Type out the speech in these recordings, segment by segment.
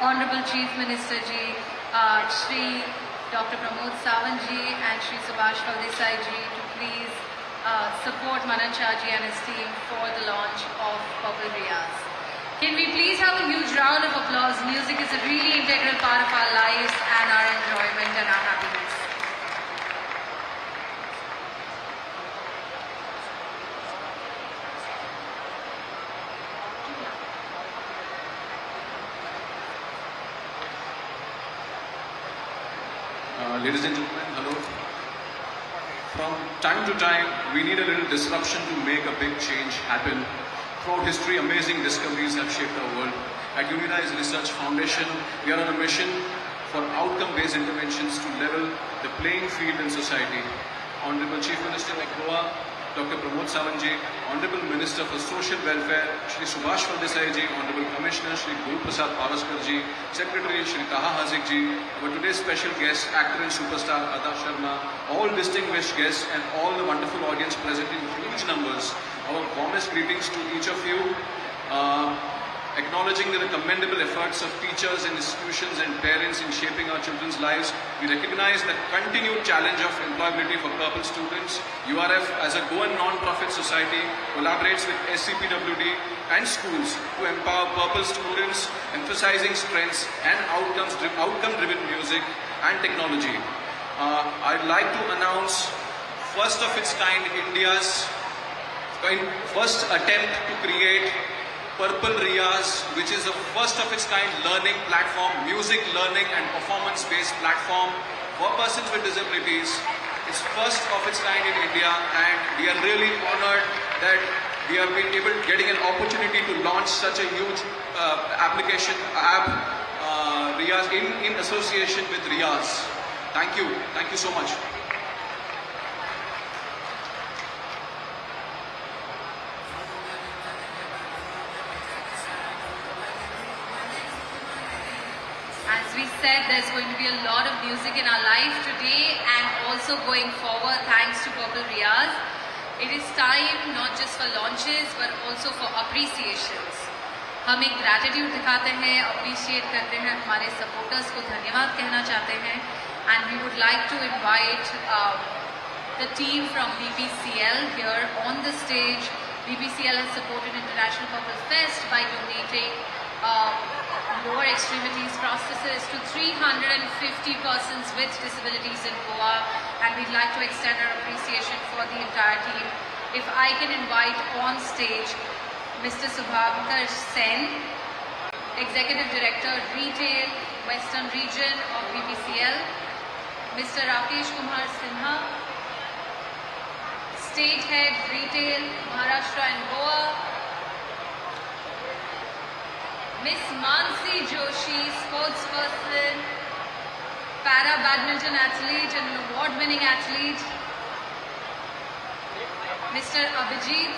Honorable Chief Minister Ji, Shri Dr. Pramod Sawant Ji and Shri Subhash Desai Ji to please support Manan Shah Ji and his team for the launch of Purple Riyaz. Can we please have a huge round of applause? Music is a really integral part of our lives and our enjoyment and our happiness. Ladies and gentlemen, hello. From time to time, we need a little disruption to make a big change happen. Throughout history, amazing discoveries have shaped our world. At Unirise Research Foundation, we are on a mission for outcome-based interventions to level the playing field in society. Honorable Chief Minister of Goa, Dr. Pramod Sawant Ji, Honorable Minister for Social Welfare, Shri Subhash Desai Ji, Honorable Commissioner Shri Guru Prasad Paraskar Ji, Secretary Shri Taha Hazik Ji, our today's special guest, actor and superstar Ada Sharma, all distinguished guests and all the wonderful audience present in huge numbers. Our warmest greetings to each of you. Acknowledging the commendable efforts of teachers and institutions and parents in shaping our children's lives, we recognize the continued challenge of employability for purple students. URF, as a Goan non-profit society, collaborates with SCPWD and schools to empower purple students, emphasizing strengths and outcome-driven music and technology. I'd like to announce first of its kind India's first attempt to create Purple Riyaz, which is a first of its kind learning platform, music learning and performance-based platform for persons with disabilities. It's first of its kind in India, and we are really honored that we have been getting an opportunity to launch such a huge app, Riyaz, in association with Riyaz. Thank you so much. As we said, there's going to be a lot of music in our life today and also going forward thanks to Purple Riyaz. It is time not just for launches but also for appreciations. हम एक gratitude दिखाते हैं, appreciate करते हैं, हमारे supporters को धन्यवाद कहना चाहते हैं, and we would like to invite the team from BBCL here on the stage. BBCL has supported International Purple Fest by donating lower extremities prosthesis to 350 persons with disabilities in Goa, and we'd like to extend our appreciation for the entire team. If I can invite on stage Mr. Subhankar Sen, Executive Director, Retail, Western Region of BBCL, Mr. Rakesh Kumar Sinha, State Head, Retail, Maharashtra and Goa, Miss Mansi Joshi, sportsperson, para badminton athlete and an award-winning athlete, Mr. Abhijit,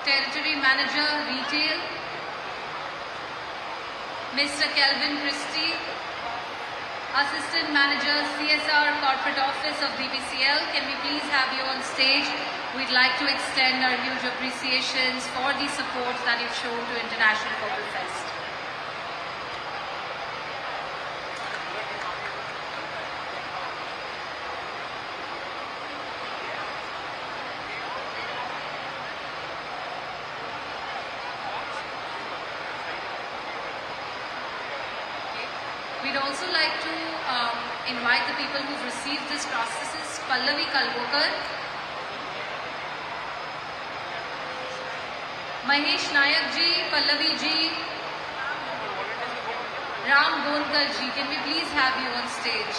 Territory Manager, Retail, Mr. Kelvin Christie, Assistant Manager, CSR Corporate Office of BBCL. Can we please have you on stage? We'd like to extend our huge appreciations for the support that you've shown to International Purple Fest. We'd also like to invite the people who've received this prosthesis. Pallavi Kalgokar, Mahesh Nayak ji, Pallavi ji, Ram Gonkar ji. Can we please have you on stage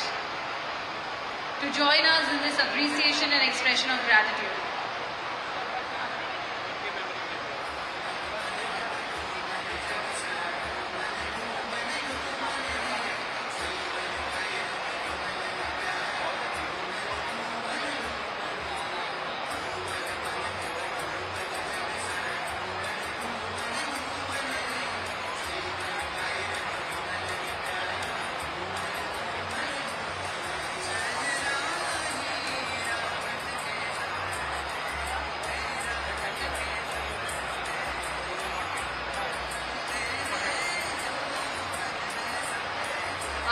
to join us in this appreciation and expression of gratitude?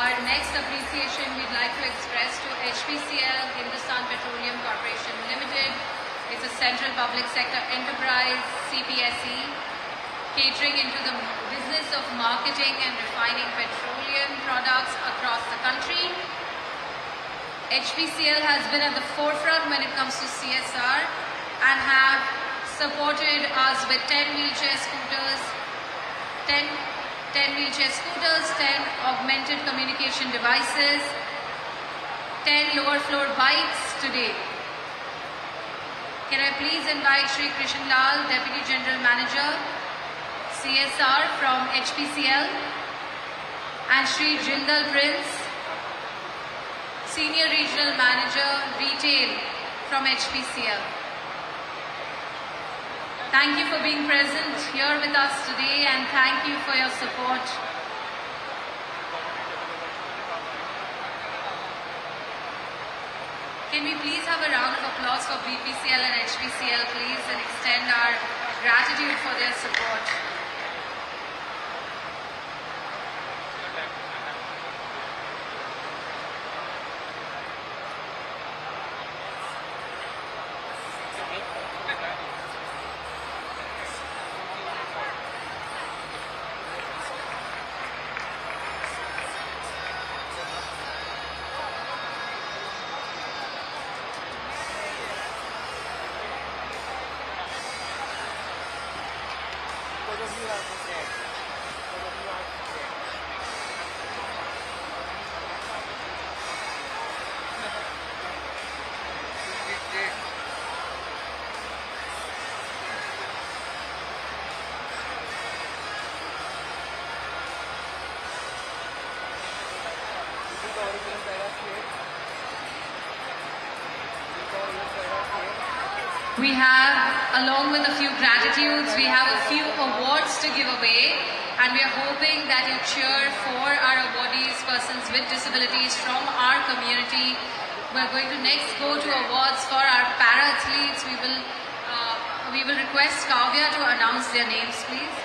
our next appreciation we'd like to express to HPCL, Hindustan Petroleum Corporation Limited. It's a central public sector enterprise, CPSE, catering into the business of marketing and refining petroleum products across the country. HPCL has been at the forefront when it comes to CSR and have supported us with 10 wheelchair scooters, 10 augmented communication devices, 10 lower floor bikes today. Can I please invite Shri Krishan Lal, Deputy General Manager, CSR from HPCL, and Shri Jindal Prince, Senior Regional Manager, Retail from HPCL. Thank you for being present here with us today and thank you for your support. Can we please have a round of applause for BPCL and HPCL, please, and extend our gratitude for their support. We have, along with a few gratitudes, we have a few awards to give away, and we are hoping that you cheer for our awardees, persons with disabilities from our community. We are going to next go to awards for our para-athletes. We will request Kavya to announce their names, please.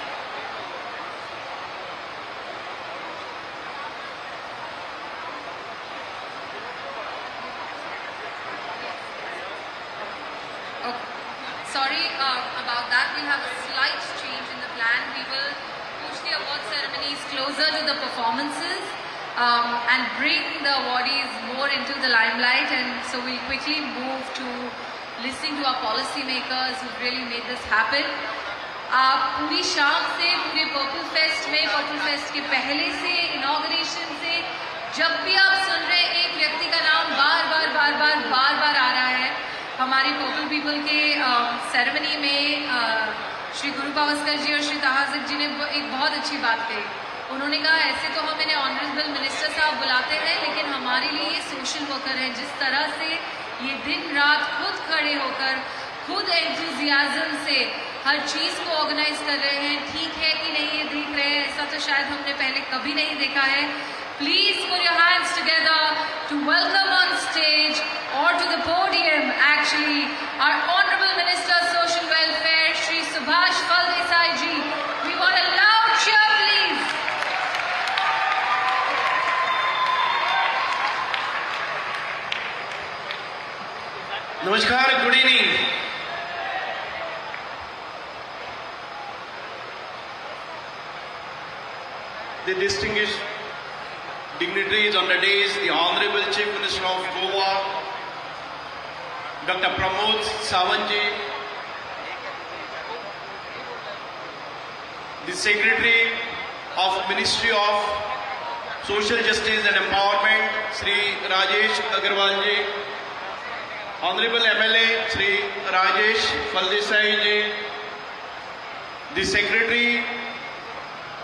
Sorry about that. We'll have a slight change in the plan. We will push the award ceremonies closer to the performances and bring the awardees more into the limelight. And so we'll quickly move to listening to our policy makers who really made this happen. पूरी शाम से पूरे purple fest में, purple fest के पहले से, inauguration से, जब भी आप सुन रहे हैं एक व्यक्ति का नाम बार बार आ रहा है. हमारी पर्पल पीपल के सेरेमनी में श्री गुरु पावस्कर जी और श्री तहाजिक जी ने एक बहुत अच्छी बात कही. उन्होंने कहा ऐसे तो हम इन्हें ऑनरेबल मिनिस्टर साहब बुलाते हैं, लेकिन हमारे लिए ये सोशल वर्कर हैं. जिस तरह से ये दिन रात खुद खड़े होकर, खुद एंथुजियाज्म से हर चीज़ को ऑर्गेनाइज कर रहे हैं. ठीक है कि नहीं ये देख रहे हैं, ऐसा तो शायद हमने पहले कभी नहीं देखा है. Please put your hands together to welcome on stage or to the podium actually our Honorable Minister Social Welfare Shri Subhash Phaldesai ji. We want a loud cheer please. Namaskar, good evening. The distinguished dignitaries on the days, the Honorable Chief Minister of Goa, Dr. Pramod Sawantji, the Secretary of Ministry of Social Justice and Empowerment, Sri Rajesh Agarwal ji, Honorable MLA, Sri Rajesh Phaldesai ji, the Secretary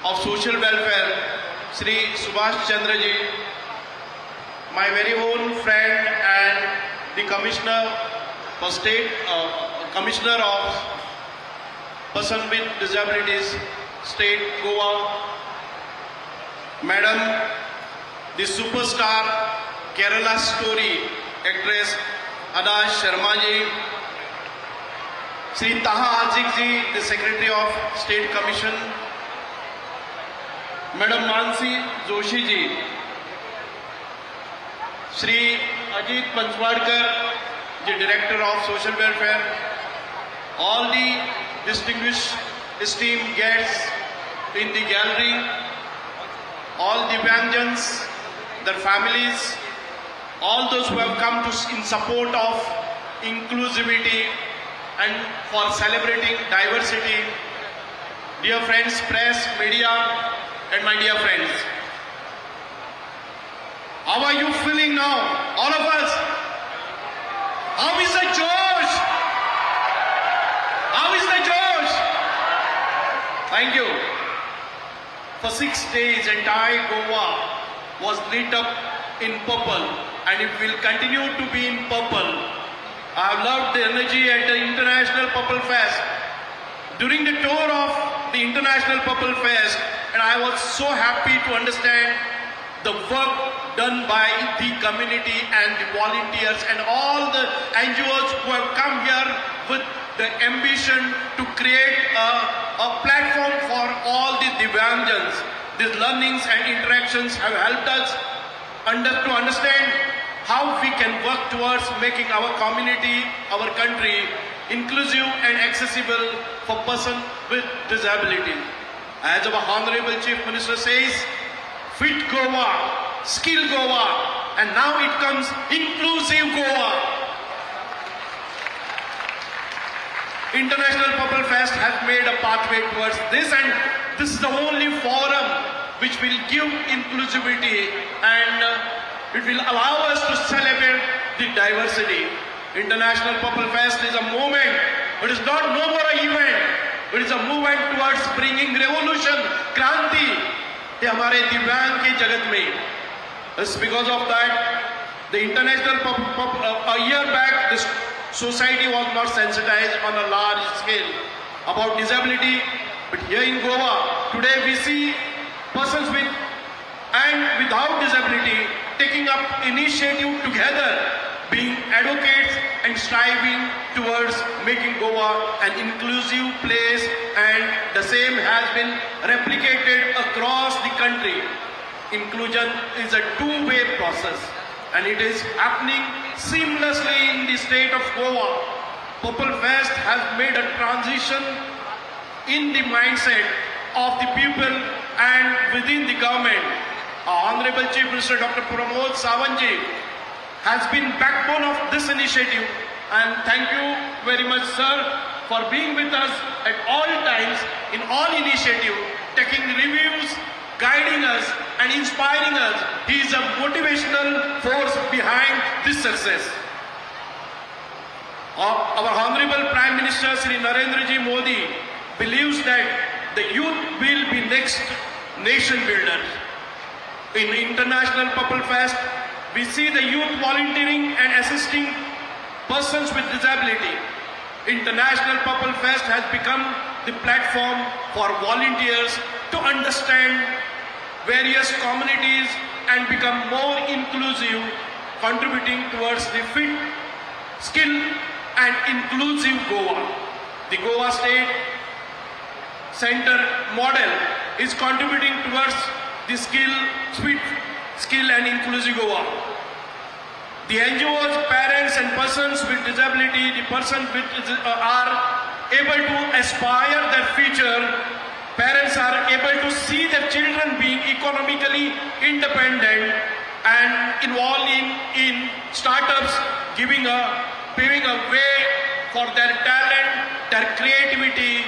of Social Welfare, Sri Subhash Chandra ji, my very own friend and the Commissioner for State, Commissioner of Person with Disabilities, State Goa, Madam, the superstar Kerala story actress Ada Sharma ji, Sri Taha Azik ji, the Secretary of State Commission, Madam Mansi Joshi ji, Shri Ajit Panchwadkar, the Director of Social Welfare, all the distinguished esteemed guests in the gallery, all the Divyangjans, their families, all those who have come in support of inclusivity and for celebrating diversity, dear friends, press, media, and my dear friends. How are you feeling now, all of us? How is the Josh? How is the Josh? Thank you. For 6 days, entire Goa was lit up in purple, and it will continue to be in purple. I have loved the energy at the International Purple Fest. During the tour of the International Purple Fest, and I was so happy to understand the work done by the community and the volunteers and all the NGOs who have come here with the ambition to create a platform for all the Divyangjans. These learnings and interactions have helped us to understand how we can work towards making our community, our country, inclusive and accessible for persons with disability. As our Honorable Chief Minister says, fit Goa, skill Goa, and now it comes inclusive Goa. International Purple Fest has made a pathway towards this, and this is the only forum which will give inclusivity and it will allow us to celebrate the diversity. International Purple Fest is a movement. It is not no more an event. It is a movement towards bringing revolution, kranti, ये हमारे दिव्यांग के जगत में. It's because of that, the international a year back, this society was not sensitized on a large scale about disability, but here in Goa, today we see persons with and without disability taking up initiative together, being advocates and striving towards making Goa an inclusive place, and the same has been replicated across the country. Inclusion is a two-way process and it is happening seamlessly in the state of Goa. Purple Fest has made a transition in the mindset of the people and within the government. Our Honorable Chief Minister Dr. Pramod Sawantji has been backbone of this initiative, and thank you very much, sir, for being with us at all times in all initiative, taking reviews, guiding us and inspiring us. He is a motivational force behind this success. Our Honorable Prime Minister Shri Narendra Ji Modi believes that the youth will be next nation builders. In International Purple Fest, we see the youth volunteering and assisting persons with disability. International Purple Fest has become the platform for volunteers to understand various communities and become more inclusive, contributing towards the fit, skill and inclusive Goa. The Goa State Center model is contributing towards the skill and inclusive Goa. The NGOs, parents and persons with disability, the persons are able to aspire their future. Parents are able to see their children being economically independent and involved in startups, paving a way for their talent, their creativity,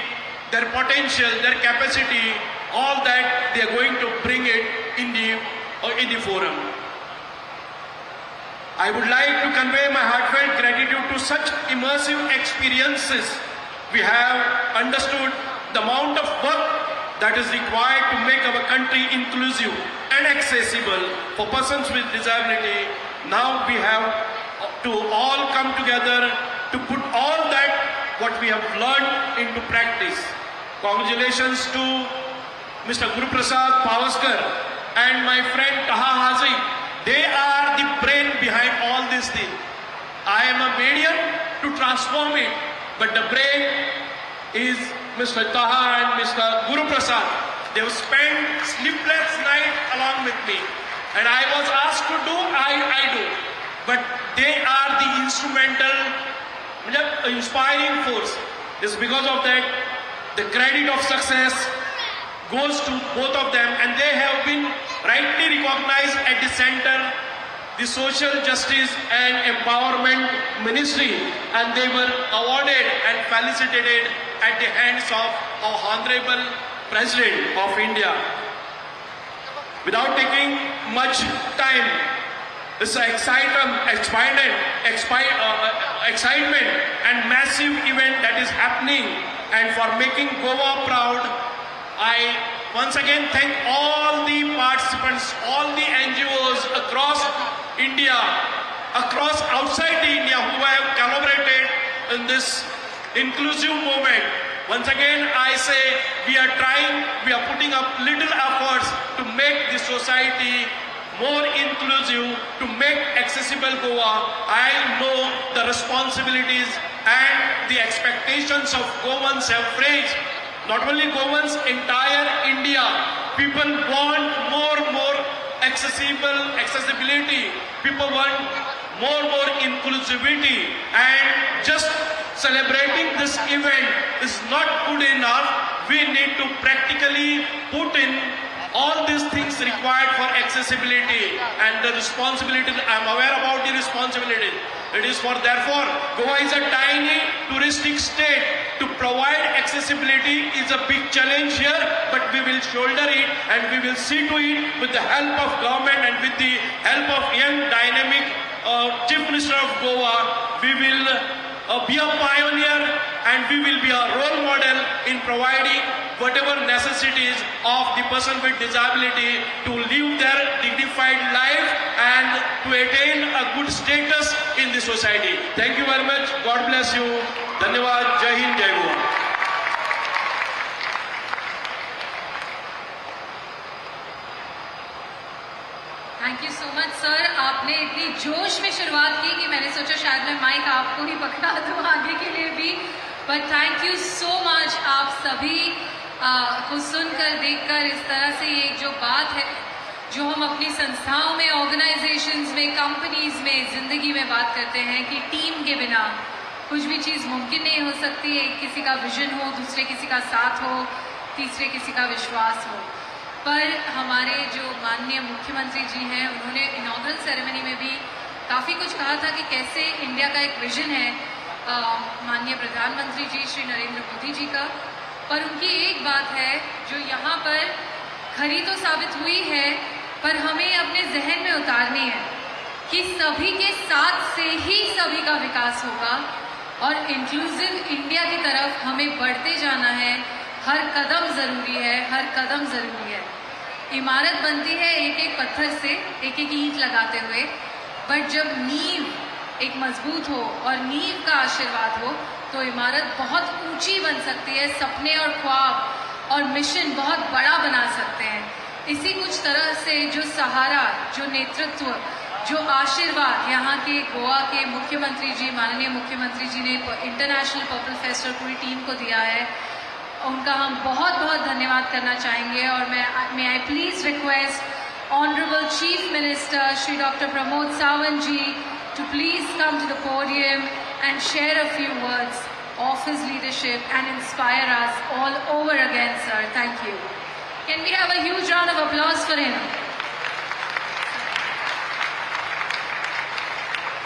their potential, their capacity, all that they are going to bring it in the forum. I would like to convey my heartfelt gratitude to such immersive experiences. We have understood the amount of work that is required to make our country inclusive and accessible for persons with disability. Now we have to all come together to put all that what we have learned into practice. Congratulations to Mr. Guru Prasad Pavaskar and my friend Taha Hazi. They are the brain behind all these things. I am a medium to transform it, but the brain is Mr. Taha and Mr. Guru Prasad. They have spent sleepless nights along with me. and I was asked to do, I do. But they are the inspiring force. It's because of that the credit of success goes to both of them, and they have been rightly recognized at the center, the Social Justice and Empowerment Ministry, and they were awarded and felicitated at the hands of our Honorable President of India. Without taking much time, this excitement and massive event that is happening, and for making Goa proud, I once again thank all the participants, all the NGOs across India, across outside India, who have collaborated in this inclusive movement. Once again, I say we are putting up little efforts to make the society more inclusive, to make accessible Goa. I know the responsibilities and the expectations of Goans have raised. Not only Goans, entire India. People want more accessibility. People want more inclusivity. And just celebrating this event is not good enough. We need to practically put in all these things required for accessibility and the responsibility. I'm aware about the responsibility. It is therefore, Goa is a tiny touristic state. To provide accessibility is a big challenge here, but we will shoulder it and we will see to it with the help of government and with the help of young dynamic Chief Minister of Goa. We will be a pioneer and we will be a role model in providing whatever necessities of the person with disability to live their dignified life and to attain a good status in the society. Thank you very much. God bless you. Dhanyawad. Jai Hind, Jai Goa. Thank you so much sir. आपने इतनी जोश में शुरुआत की कि मैंने सोचा शायद मैं माइक आपको ही पकड़ा दूं आगे के लिए भी. But thank you so much. आप सभी को सुनकर देखकर इस तरह से ये जो बात है जो हम अपनी संस्थाओं में, ऑर्गेनाइजेशंस में, कंपनीज में, जिंदगी में बात करते हैं कि टीम के बिना कुछ भी चीज़ मुमकिन नहीं हो सकती. एक किसी का विजन हो, दूसरे किसी का साथ हो, तीसरे किसी का विश्वास हो. पर हमारे जो माननीय मुख्यमंत्री जी हैं, उन्होंने इनॉग्रल सेरेमनी में भी काफ़ी कुछ कहा था कि कैसे इंडिया का एक विजन है माननीय प्रधानमंत्री जी श्री नरेंद्र मोदी जी का. पर उनकी एक बात है जो यहाँ पर खरी तो साबित हुई है, पर हमें अपने जहन में उतारनी है कि सभी के साथ से ही सभी का विकास होगा और इंक्लूसिव इंडिया की तरफ हमें बढ़ते जाना है. हर कदम ज़रूरी है, हर कदम ज़रूरी है. इमारत बनती है एक एक पत्थर से, एक एक ईंट लगाते हुए, बट जब नींव एक मजबूत हो और नींव का आशीर्वाद हो तो इमारत बहुत ऊंची बन सकती है. सपने और ख्वाब और मिशन बहुत बड़ा बना सकते हैं. इसी कुछ तरह से जो सहारा, जो नेतृत्व, जो आशीर्वाद यहाँ के गोवा के मुख्यमंत्री जी, माननीय मुख्यमंत्री जी ने इंटरनेशनल पर्पल फेस्ट और पूरी टीम को दिया है, उनका हम बहुत बहुत धन्यवाद करना चाहेंगे. और मैं I please request honourable chief minister Shri doctor Pramod Sawant ji to please come to the podium and share a few words of his leadership and inspire us all over again, sir. Thank you. Can we have a huge round of applause for him?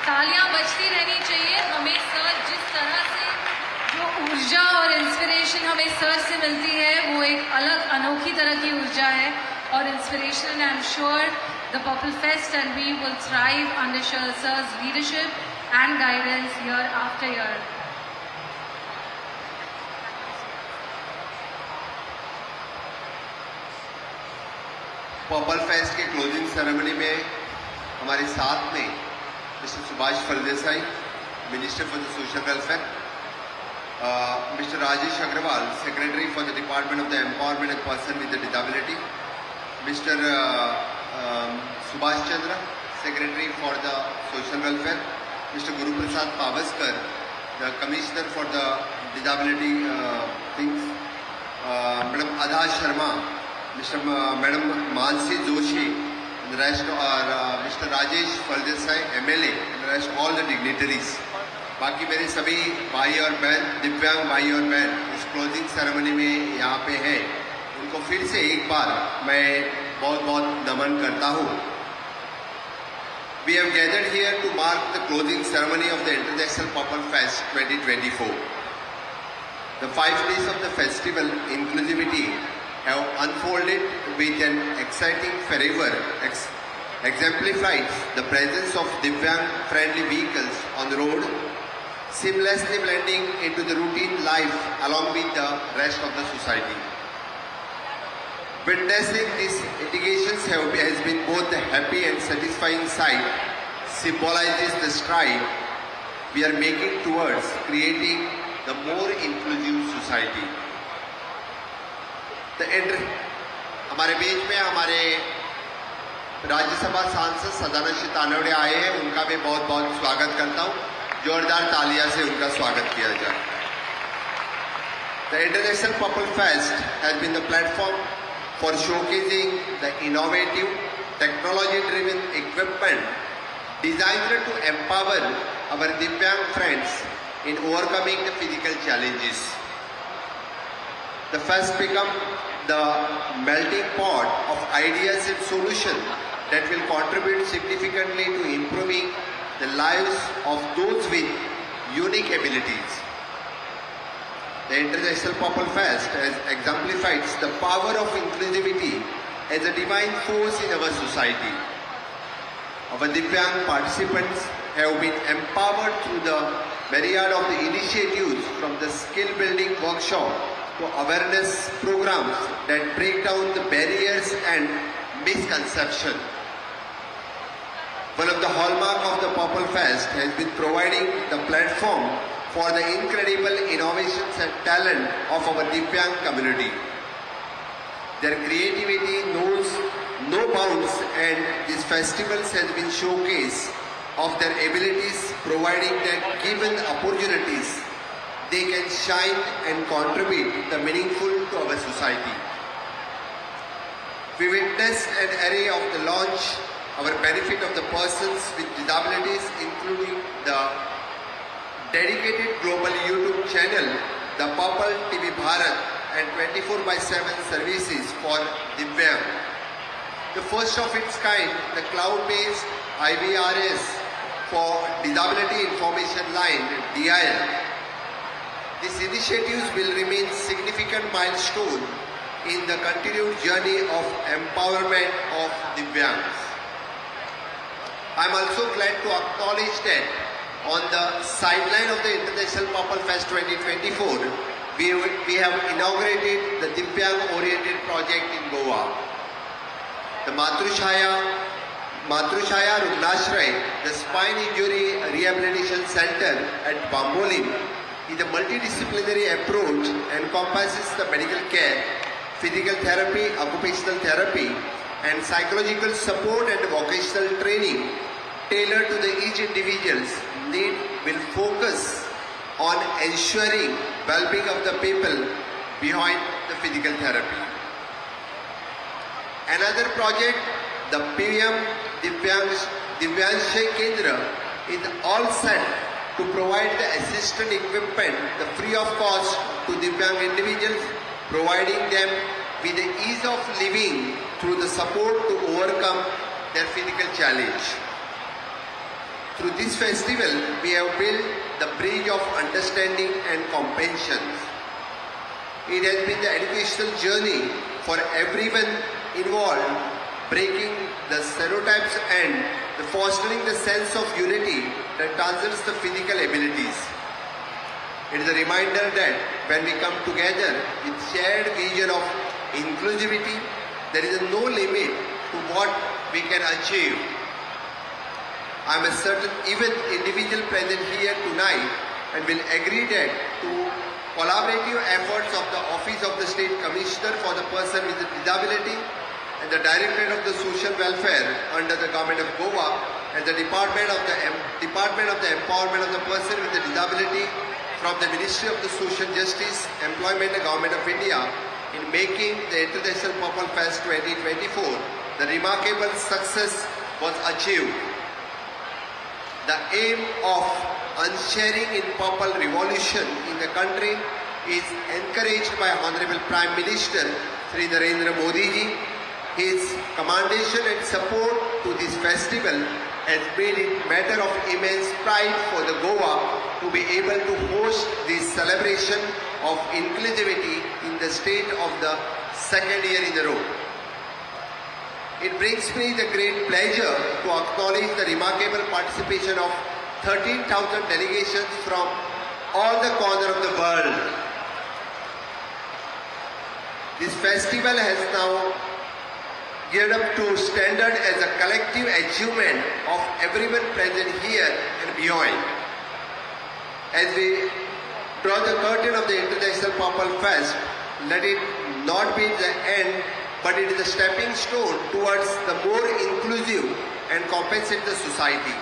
तालियां बजती रहनी चाहिए. हमें sir जिस तरह से जो ऊर्जा और इंस्पिरेशन हमें सर से मिलती है वो एक अलग अनोखी तरह की ऊर्जा है और inspiration. I am sure the Purple Fest and we will thrive under sir's leadership and guidance year after year. Purple fest के क्लोजिंग सेरेमनी में हमारे साथ में mister Subhash Phaldesai, minister for the social welfare, mister Rajesh Agrawal, secretary for the department of the empowerment of person with disability, mister Subhash Chandra, Secretary for the Social Welfare, Mr. Guru Prasad Pavaskar, the Commissioner for the Disability things, Madam Adha Sharma, Madam Mansi Joshi, the rest are Mr. Rajesh Faldesai, MLA, and the rest all the dignitaries. बाकी मेरे सभी भाई और बहन, दिव्यांग भाई और बहन इस क्लोजिंग सेरेमनी में यहाँ पे हैं, उनको फिर से एक बार मैं बहुत बहुत नमन करता हूँ. We have gathered here to mark the closing ceremony of the International Purple Fest 2024. The 5 days of the festival inclusivity have unfolded with an exciting fervor exemplifies the presence of Divyang-friendly vehicles on the road, seamlessly blending into the routine life along with the rest of the society. Witnessing these indications has been both a happy and satisfying sight, symbolizes the stride we are making towards creating the more inclusive society. हमारे बीच में हमारे राज्यसभा सांसद सदानंद तानवड़े आए हैं, उनका भी बहुत बहुत स्वागत करता हूं. जोरदार तालियां से उनका स्वागत किया जाए. The International Purple Fest has been the platform for showcasing the innovative, technology-driven equipment designed to empower our Divyang friends in overcoming the physical challenges. The fest become the melting pot of ideas and solutions that will contribute significantly to improving the lives of those with unique abilities. The International Purple Fest has exemplified the power of inclusivity as a divine force in our society. Our Divyang participants have been empowered through the myriad of the initiatives from the skill building workshop to awareness programs that break down the barriers and misconceptions. One of the hallmarks of the Purple Fest has been providing the platform for the incredible innovations and talent of our Divyang community. Their creativity knows no bounds, and these festivals has been showcase of their abilities, providing that given opportunities, they can shine and contribute the meaningful to our society. We witnessed an array of the launch, our benefit of the persons with disabilities, including the dedicated global YouTube channel, the Purple TV Bharat, and 24/7 services for Divyang. The first of its kind, the cloud-based IVRS for Disability Information Line, DIL. These initiatives will remain significant milestone in the continued journey of empowerment of Divyangs. I am also glad to acknowledge that on the sideline of the International Purple Fest 2024, we have inaugurated the Divyang-oriented project in Goa. The Matrushaya Rugnashray, the Spine Injury Rehabilitation Center at Bambolim, is a multidisciplinary approach encompasses the medical care, physical therapy, occupational therapy, and psychological support and vocational training tailored to the each individual's need will focus on ensuring well-being of the people behind the physical therapy. Another project, the PM Divyanshay Kendra, is all set to provide the assistant equipment, the free of cost to Divyang individuals, providing them with the ease of living through the support to overcome their physical challenge. Through this festival, we have built the bridge of understanding and compassion. It has been the educational journey for everyone involved, breaking the stereotypes and fostering the sense of unity that transcends the physical abilities. It is a reminder that when we come together with shared vision of inclusivity, there is no limit to what we can achieve. I am certain even individual present here tonight and will agree that to collaborative efforts of the Office of the State Commissioner for the Person with a Disability and the Directorate of the Social Welfare under the Government of Goa and the Department of the Empowerment of the Person with a Disability from the Ministry of the Social Justice, Employment and Government of India in making the International Purple Fest 2024 the remarkable success was achieved. The aim of unsharing in purple revolution in the country is encouraged by Honorable Prime Minister Sri Narendra Modi ji. His commendation and support to this festival has made it matter of immense pride for the Goa to be able to host this celebration of inclusivity in the state of the second year in a row. It brings me the great pleasure to acknowledge the remarkable participation of 13,000 delegations from all the corners of the world. This festival has now geared up to standard as a collective achievement of everyone present here and beyond. As we draw the curtain of the International Purple Fest, let it not be the end, but it is a stepping stone towards the more inclusive and compassionate society.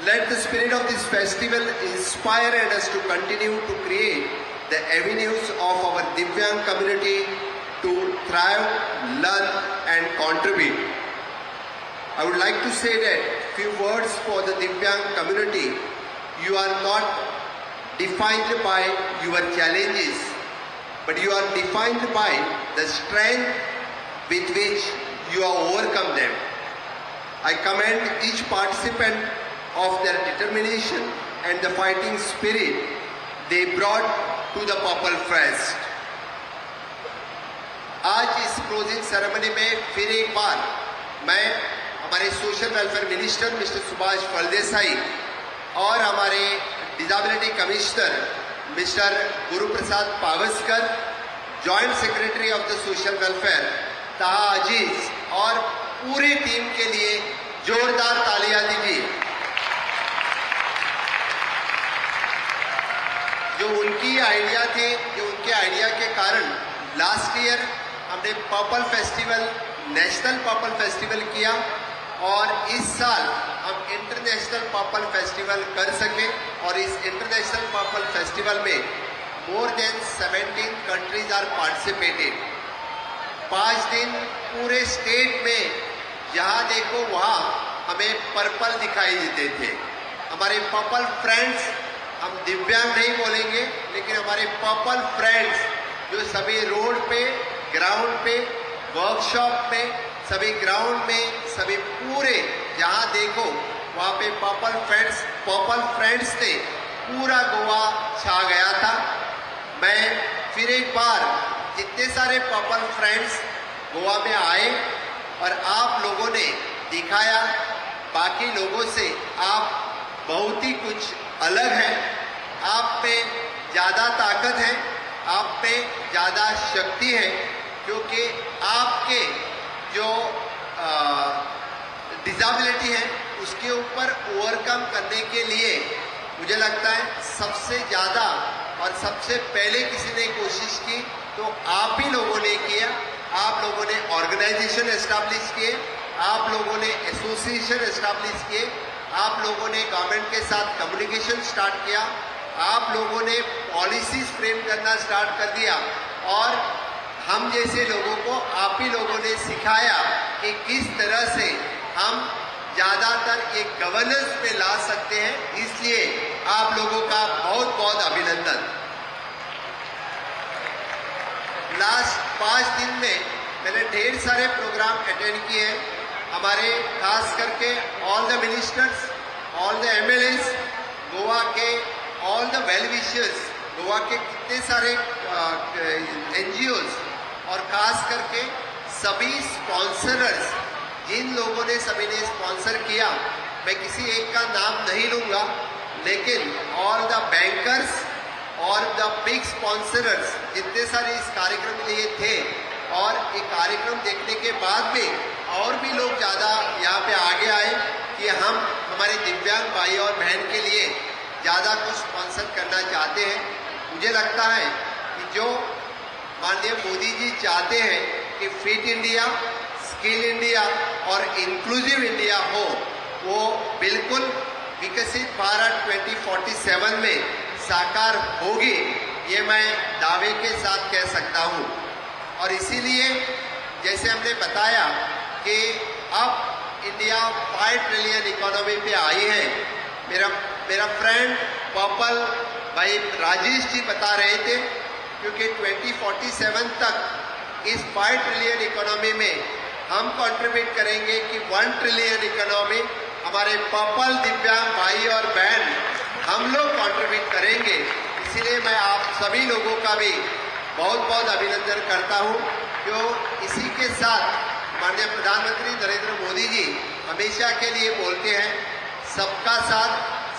Let the spirit of this festival inspire us to continue to create the avenues of our Divyang community to thrive, learn and contribute. I would like to say that few words for the Divyang community. You are not defined by your challenges, but you are defined by the strength with which you have overcome them. I commend each participant of their determination and the fighting spirit they brought to the Purple Fest. आज इस closing ceremony में फिर एक बार मैं हमारे social welfare minister mister Subhash Phaldesai और हमारे disability commissioner mister Guruprasad Pawaskar, joint secretary of the social welfare ताहा अजीज और पूरी टीम के लिए जोरदार तालियां दीजिए। जो उनकी आइडिया थे, जो उनके आइडिया के कारण लास्ट ईयर हमने purple festival, national purple festival किया और इस साल हम इंटरनेशनल पर्पल फेस्टिवल कर सके और इस इंटरनेशनल पर्पल फेस्टिवल में more than 17 countries are participated. 5 दिन पूरे स्टेट में जहाँ देखो वहाँ हमें पर्पल दिखाई देते थे। हमारे पर्पल फ्रेंड्स, हम दिव्यांग नहीं बोलेंगे लेकिन हमारे पर्पल फ्रेंड्स जो सभी रोड पे, ग्राउंड पे, वर्कशॉप में, सभी ग्राउंड में, सभी पूरे जहाँ देखो वहाँ पे पर्पल फ्रेंड्स ने पूरा गोवा छा गया था। मैं फिर एक बार जितने सारे पर्पल फ्रेंड्स गोवा में आए और आप लोगों ने दिखाया, बाकी लोगों से आप बहुत ही कुछ अलग हैं। आप में ज़्यादा ताकत है, आप में ज़्यादा शक्ति है, क्योंकि आपके जो डिसेबिलिटी है उसके ऊपर ओवरकम करने के लिए मुझे लगता है सबसे ज़्यादा और सबसे पहले किसी ने कोशिश की तो आप ही लोगों ने किया। आप लोगों ने ऑर्गेनाइजेशन एस्टैब्लिश किए, आप लोगों ने एसोसिएशन एस्टैब्लिश किए, आप लोगों ने गवर्नमेंट के साथ कम्युनिकेशन स्टार्ट किया, आप लोगों ने पॉलिसीज फ्रेम करना स्टार्ट कर दिया और हम जैसे लोगों को आप ही लोगों ने सिखाया कि किस तरह से हम ज़्यादातर एक गवर्नेंस पे ला सकते हैं। इसलिए आप लोगों का बहुत बहुत अभिनंदन। लास्ट 5 दिन में मैंने ढेर सारे प्रोग्राम अटेंड किए हैं। हमारे खास करके all the ministers, all the MLAs, Goa के all the well wishers, Goa के कितने सारे एनजीओज और खास करके सभी स्पॉन्सरर्स, जिन लोगों ने सभी ने स्पॉन्सर किया, मैं किसी एक का नाम नहीं लूँगा, लेकिन ऑल द बैंकर्स और द बिग स्पॉन्सरर्स जितने सारे इस कार्यक्रम के लिए थे और ये कार्यक्रम देखने के बाद में और भी लोग ज़्यादा यहाँ पे आगे आए कि हम हमारे दिव्यांग भाई और बहन के लिए ज़्यादा कुछ स्पॉन्सर करना चाहते हैं। मुझे लगता है कि जो माननीय मोदी जी चाहते हैं कि फिट इंडिया, स्किल इंडिया और इंक्लूसिव इंडिया हो, वो बिल्कुल विकसित भारत 2047 में साकार होगी, ये मैं दावे के साथ कह सकता हूँ। और इसीलिए जैसे हमने बताया कि अब इंडिया 5 ट्रिलियन इकोनॉमी पे आई है। मेरा फ्रेंड पर्पल भाई राजेश जी बता रहे थे, क्योंकि 2047 तक इस 5 ट्रिलियन इकोनॉमी में हम कंट्रीब्यूट करेंगे कि 1 ट्रिलियन इकोनॉमी हमारे पर्पल दिव्यांग भाई और बहन हम लोग कंट्रीब्यूट करेंगे। इसीलिए मैं आप सभी लोगों का भी बहुत बहुत अभिनंदन करता हूं। जो इसी के साथ माननीय प्रधानमंत्री नरेंद्र मोदी जी हमेशा के लिए बोलते हैं, सबका साथ,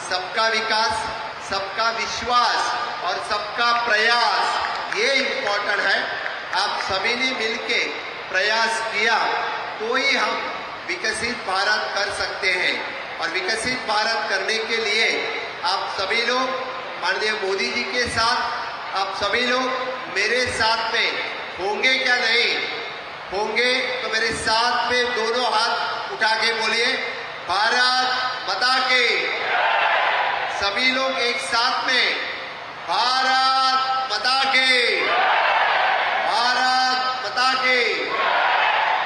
सबका विकास, सबका विश्वास और सबका प्रयास, ये इम्पोर्टेंट है। आप सभी ने मिलके प्रयास किया तो ही हम विकसित भारत कर सकते हैं। और विकसित भारत करने के लिए आप सभी लोग माननीय मोदी जी के साथ, आप सभी लोग मेरे साथ में होंगे क्या? नहीं होंगे तो मेरे साथ में दोनों हाथ उठा के बोलिए, भारत माता के। सभी लोग एक साथ में, भारत माता के, भारत माता के,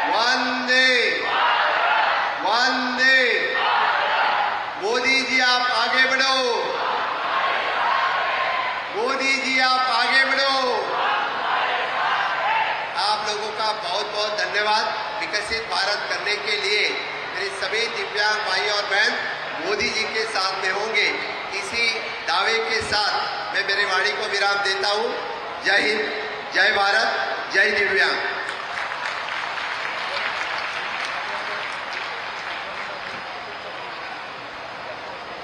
वंदे वंदे। मोदी जी आप आगे बढ़ो, मोदी जी आप आगे बढ़ो। आप लोगों का बहुत बहुत धन्यवाद। विकसित भारत करने के लिए मेरे सभी दिव्यांग भाई और बहन मोदी जी के साथ में होंगे। इसी दावे के साथ मैं मेरी वाणी को विराम देता हूं। जय हिंद, जय भारत, जय दिव्यांग।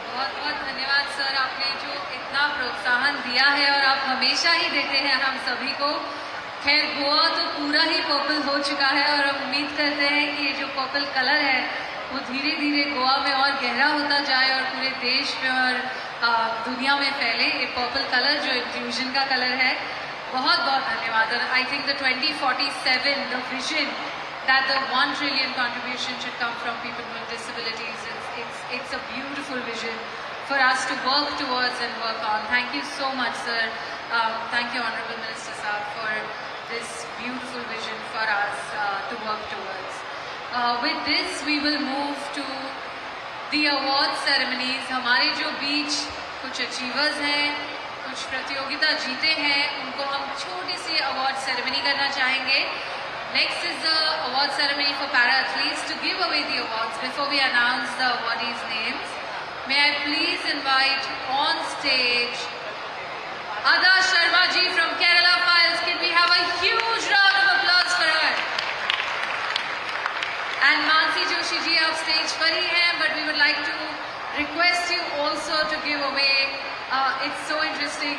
बहुत बहुत धन्यवाद सर, आपने जो इतना प्रोत्साहन दिया है और आप हमेशा ही देते हैं हम सभी को। खैर गोवा तो पूरा ही पर्पल हो चुका है और हम उम्मीद करते हैं कि ये जो पर्पल कलर है वो धीरे धीरे गोवा में और गहरा होता जाए और पूरे देश में और दुनिया में फैले। ये पर्पल कलर जो इंक्लूजन का कलर है। बहुत बहुत धन्यवाद। और I think the 2047 the vision that the 1 trillion contribution should come from people with disabilities. It's a beautiful vision for us to work towards and work on. Thank you so much, sir. Thank you, Honorable Minister Saab, for this beautiful vision for us to work towards. With this, we will move to the award ceremonies. हमारे जो बीच कुछ achievers हैं, कुछ प्रतियोगिता जीते हैं, उनको हम छोटी सी award ceremony करना चाहेंगे. Next is the award ceremony for para-athletes. To give away the awards, before we announce the awardees' names, may I please invite on stage Ada Sharma ji from Kerala Files. Can we have a huge round of applause for her? And Mansi Joshi ji आप stage पर ही हैं, but we would like to request you also to give away. It's so interesting,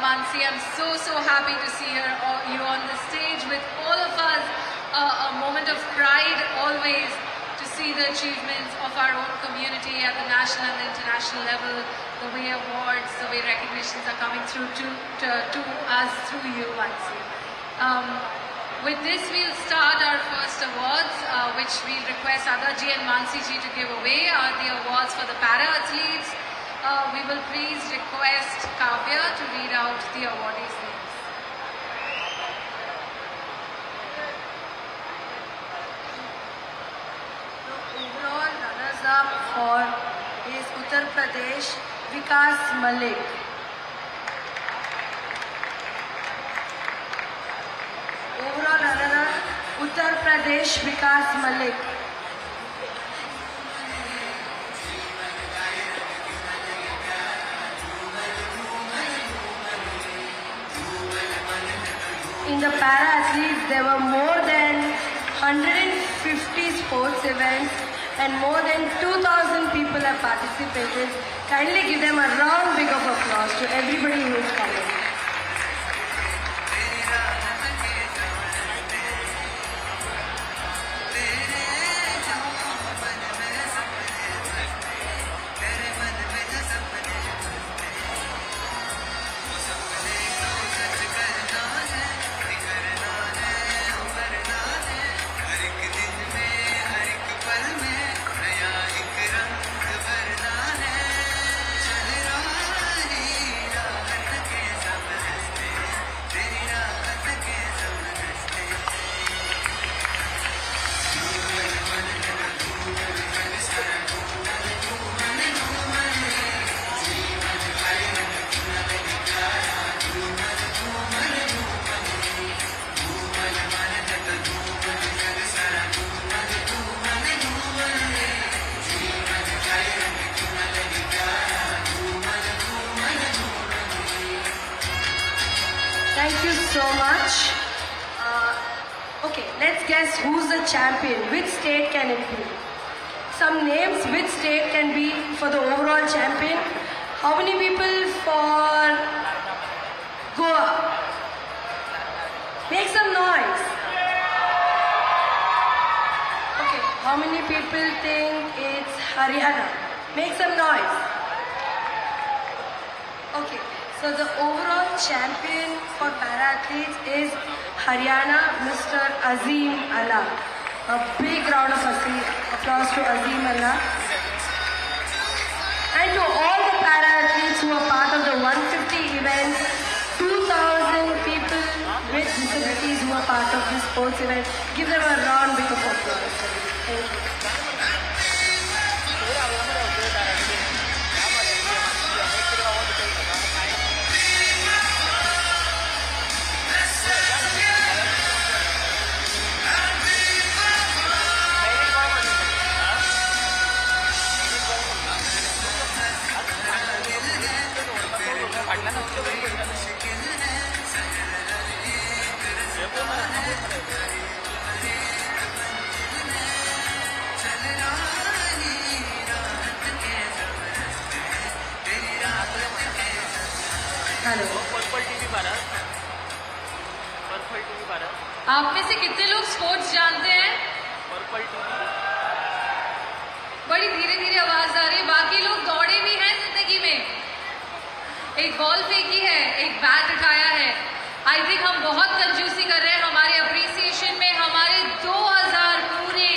Mansi. I'm so happy to see you on the stage with all of us. A moment of pride always to see the achievements of our own community at the national and international level. The way awards, the way recognitions are coming through to us through you, Mansi. With this, we'll start our first awards, which we'll request Ada ji and Mansi ji to give away. Are the awards for the para-athletes. We will please request Kavya to read out the awardees' names. The overall runners-up for is Uttar Pradesh, Vikas Malik. Overall runner-up, Uttar Pradesh, Vikas Malik. In the para-athletes, there were more than 150 sports events and more than 2,000 people have participated. Kindly give them a round big of applause to everybody who is coming. much. Okay, let's guess who's the champion. Which state can it be? Some names. Which state can be for the overall champion? How many people for Goa? Make some noise. Okay, how many people think it's Haryana? Make some noise. Okay, so the overall champion for para-athletes is Haryana, Mr. Azim Allah. A big round of applause to Azim Allah. And to all the para-athletes who are part of the 150 events, 2,000 people with disabilities who are part of this sports event. Give them a round big of applause. Thank you. Hello आप में से कितने लोग sports जानते हैं? बड़ी धीरे धीरे आवाज आ रही है। बाकी लोग दौड़े भी हैं जिंदगी में, एक बॉल फेंकी है, एक बैट उठाया है। आई थिंक हम बहुत कंजूसी कर रहे हैं हमारे अप्रिसिएशन में। हमारे 2000 पूरे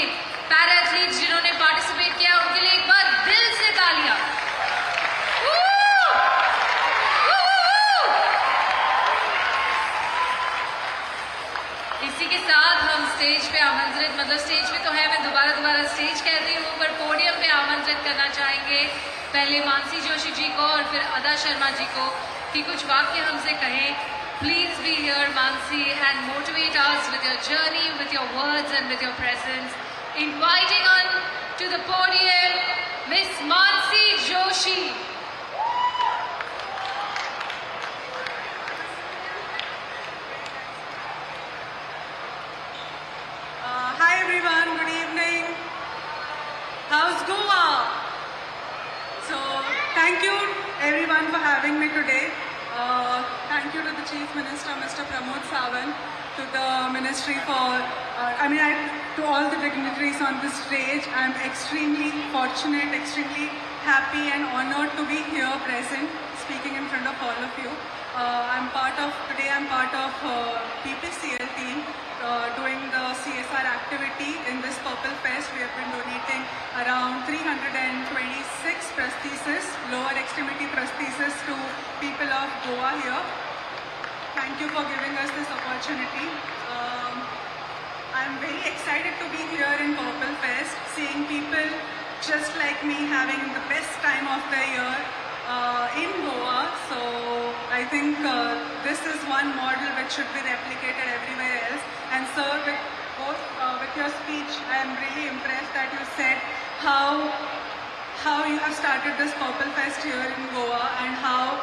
पैरा एथलीट्स जिन्होंने पार्टिसिपेट किया, उनके लिए एक बार दिल से तालियां। इसी के साथ हम स्टेज पे आमंत्रित, मतलब स्टेज पे तो है, मैं दोबारा स्टेज कहती हूँ, पर पोडियम पे आमंत्रित करना चाहेंगे पहले मानसी जोशी जी को और फिर अदा शर्मा जी को कि कुछ वाक्य हमसे कहें। Please be here Mansi and motivate us with your journey, with your words and with your presence. Inviting on to the podium miss Mansi Joshi. Hi everyone, good evening. How's Goa? So, thank you everyone for having me today. Thank you to the Chief Minister, Mr. Pramod Sawant, to the Ministry for, to all the dignitaries on this stage. I'm extremely fortunate, extremely happy and honored to be here present, speaking in front of all of you. I'm part of PPCL team. Doing the CSR activity in this Purple Fest. We have been donating around 326 prostheses, lower extremity prostheses to people of Goa here. Thank you for giving us this opportunity. I'm very excited to be here in Purple Fest, seeing people just like me having the best time of the year in Goa. So I think this is one model which should be replicated everywhere else. And sir, with your speech, I am really impressed that you said how you have started this Purple Fest here in Goa and how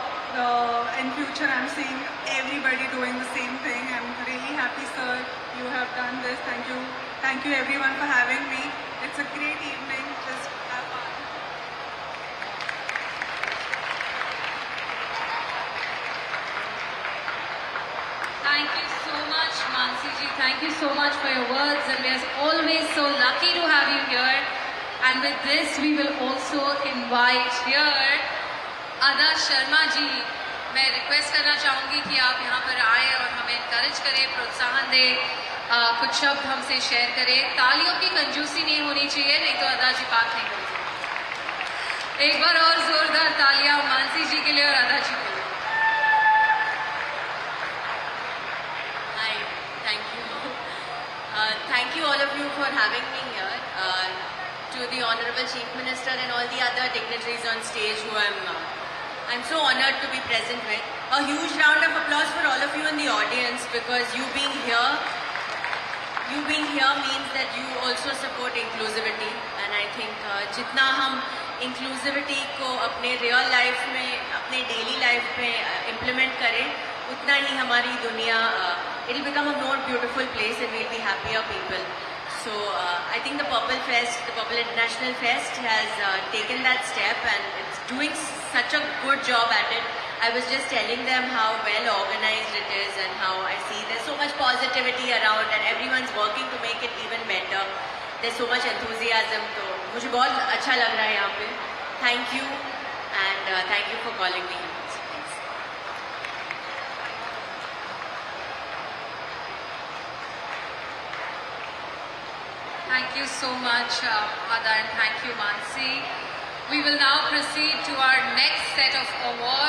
in future I'm seeing everybody doing the same thing. I'm really happy, sir, you have done this. Thank you everyone for having me. It's a great evening. Just have fun. Thank you so much, Mansi ji. Thank you so much for your words, and we are always so lucky to have you here. And with this, we will also invite here Ada Sharma ji. मैं request करना चाहूँगी कि आप यहाँ पर आए और हमें इनकरेज करें, प्रोत्साहन दें, कुछ शब्द हमसे शेयर करें। तालियों की कंजूसी नहीं होनी चाहिए, नहीं तो अदा जी बात नहीं करेंगे। एक बार और जोरदार तालियां मानसी जी के लिए और अदा जी के लिए। Hi, thank you. Thank you all of you for having me here. To the Honorable Chief Minister and all the other dignitaries on stage who I'm so honored to be present with. A huge round of applause for all of you in the audience, because you being here means that you also support inclusivity. And I think जितना हम inclusivity को अपने real life में, अपने daily life में implement करें, उतना ही हमारी दुनिया it'll become a more beautiful place and we'll be happier people. So I think the Purple Fest, the Purple International Fest has taken that step and it's doing such a good job at it. I was just telling them how well organized it is and how I see there's so much positivity around and everyone's working to make it even better. There's so much enthusiasm. तो मुझे बहुत अच्छा लग रहा है यहाँ पे. Thank you and thank you for calling me. Thanks. Thank you so much, Ada, and thank you, Mansi. We will now proceed to our next set of awards.